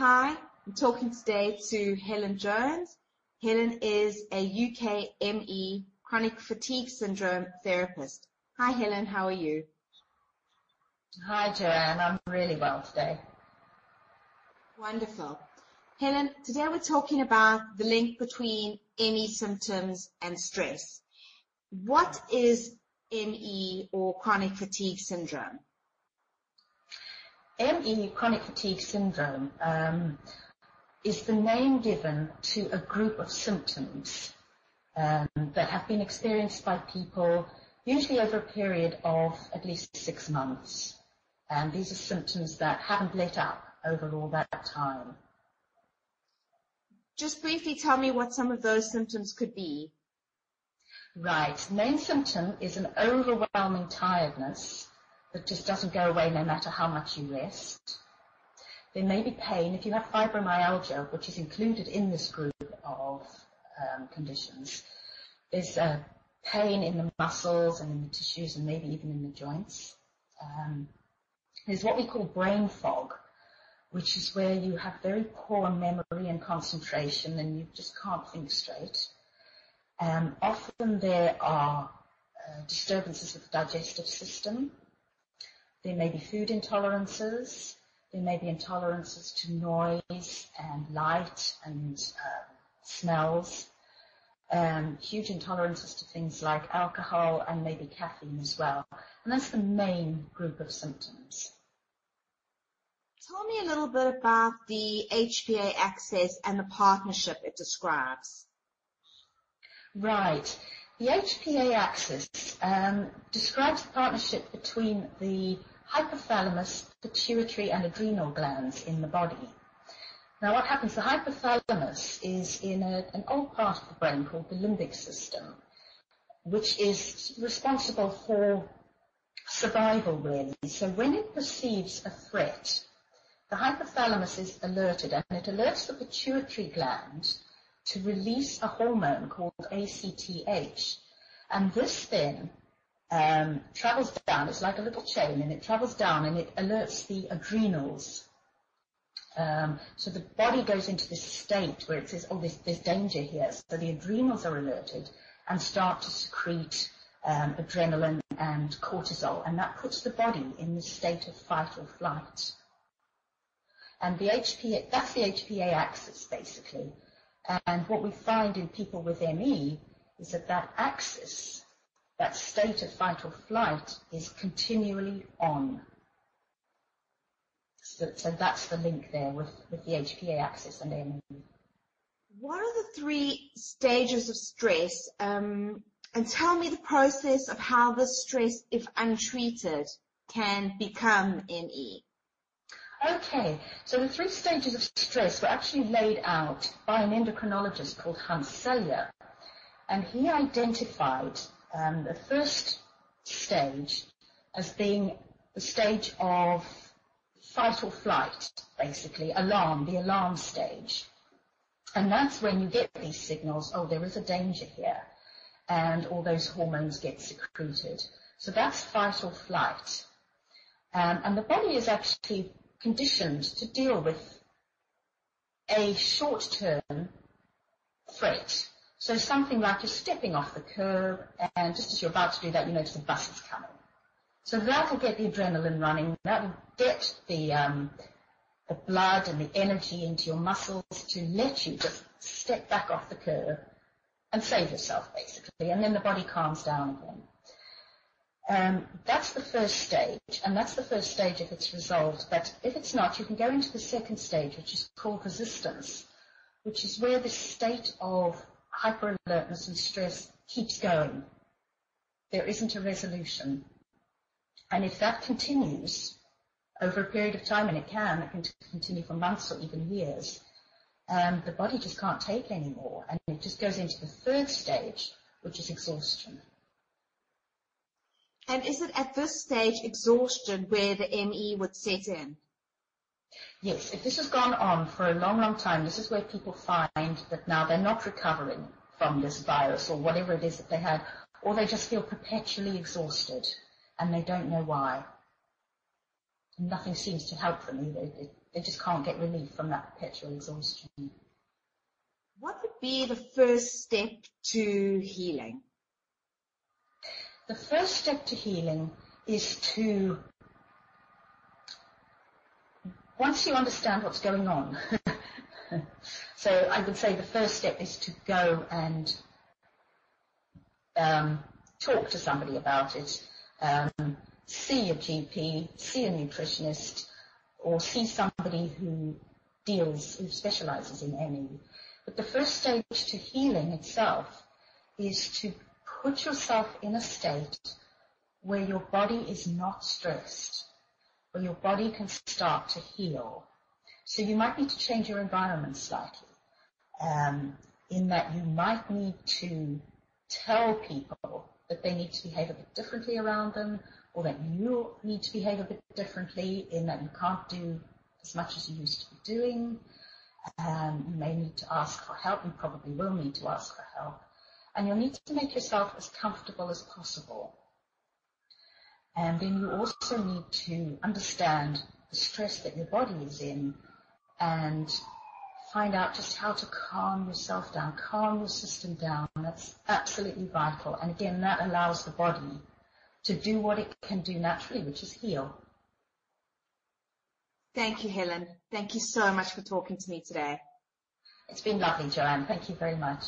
Hi, I'm talking today to Helen Jones. Helen is a UK ME chronic fatigue syndrome therapist. Hi Helen, how are you? Hi Joanne, I'm really well today. Wonderful. Helen, today we're talking about the link between ME symptoms and stress. What is ME or chronic fatigue syndrome? ME, chronic fatigue syndrome, is the name given to a group of symptoms that have been experienced by people usually over a period of at least 6 months. And these are symptoms that haven't let up over all that time. Just briefly tell me what some of those symptoms could be. Right. Main symptom is an overwhelming tiredness that just doesn't go away no matter how much you rest. There may be pain. If you have fibromyalgia, which is included in this group of conditions, there's pain in the muscles and in the tissues and maybe even in the joints. There's what we call brain fog, which is where you have very poor memory and concentration and you just can't think straight. Often there are disturbances of the digestive system. There may be food intolerances. There may be intolerances to noise and light and smells. Huge intolerances to things like alcohol and maybe caffeine as well. And that's the main group of symptoms. Tell me a little bit about the HPA Axis and the partnership it describes. Right. The HPA Axis describes the partnership between the hypothalamus, pituitary and adrenal glands in the body. Now what happens, the hypothalamus is in an old part of the brain called the limbic system, which is responsible for survival really. So when it perceives a threat, the hypothalamus is alerted and it alerts the pituitary gland to release a hormone called ACTH. And this then travels down, it's like a little chain, and it travels down and it alerts the adrenals. So the body goes into this state where it says, oh, there's danger here. So the adrenals are alerted and start to secrete adrenaline and cortisol, and that puts the body in this state of fight or flight. And that's the HPA axis, basically. And what we find in people with ME is that axis, that state of fight or flight, is continually on. So that's the link there with the HPA axis and ME. What are the 3 stages of stress? And tell me the process of how this stress, if untreated, can become ME. Okay, so the 3 stages of stress were actually laid out by an endocrinologist called Hans Selye, and he identified the first stage as being the stage of fight or flight, basically, the alarm stage. And that's when you get these signals, oh, there is a danger here, and all those hormones get secreted. So that's fight or flight. And the body is actually conditioned to deal with a short-term threat. So something like you're stepping off the curb, and just as you're about to do that, you notice a bus is coming. So that'll get the adrenaline running, that'll get the blood and the energy into your muscles to let you just step back off the curb and save yourself, basically, and then the body calms down again. That's the first stage, and that's the first stage if it's resolved. But if it's not, you can go into the second stage, which is called resistance, which is where this state of hyper-alertness and stress keeps going. There isn't a resolution. And if that continues over a period of time, and it can continue for months or even years, the body just can't take anymore, and it just goes into the third stage, which is exhaustion. And is it at this stage, exhaustion, where the ME would set in? Yes, if this has gone on for a long, long time, this is where people find that now they're not recovering from this virus or whatever it is that they had, or they just feel perpetually exhausted and they don't know why. And nothing seems to help them either. they just can't get relief from that perpetual exhaustion. What would be the first step to healing? The first step to healing is to, once you understand what's going on, so I would say the first step is to go and talk to somebody about it, see a GP, see a nutritionist, or see somebody who specializes in ME. But the first stage to healing itself is to put yourself in a state where your body is not stressed, where your body can start to heal. So you might need to change your environment slightly, in that you might need to tell people that they need to behave a bit differently around them, or that you need to behave a bit differently in that you can't do as much as you used to be doing. You may need to ask for help. You probably will need to ask for help. And you'll need to make yourself as comfortable as possible. And then you also need to understand the stress that your body is in and find out just how to calm yourself down, calm your system down. That's absolutely vital. And again, that allows the body to do what it can do naturally, which is heal. Thank you, Helen. Thank you so much for talking to me today. It's been lovely, Joanne. Thank you very much.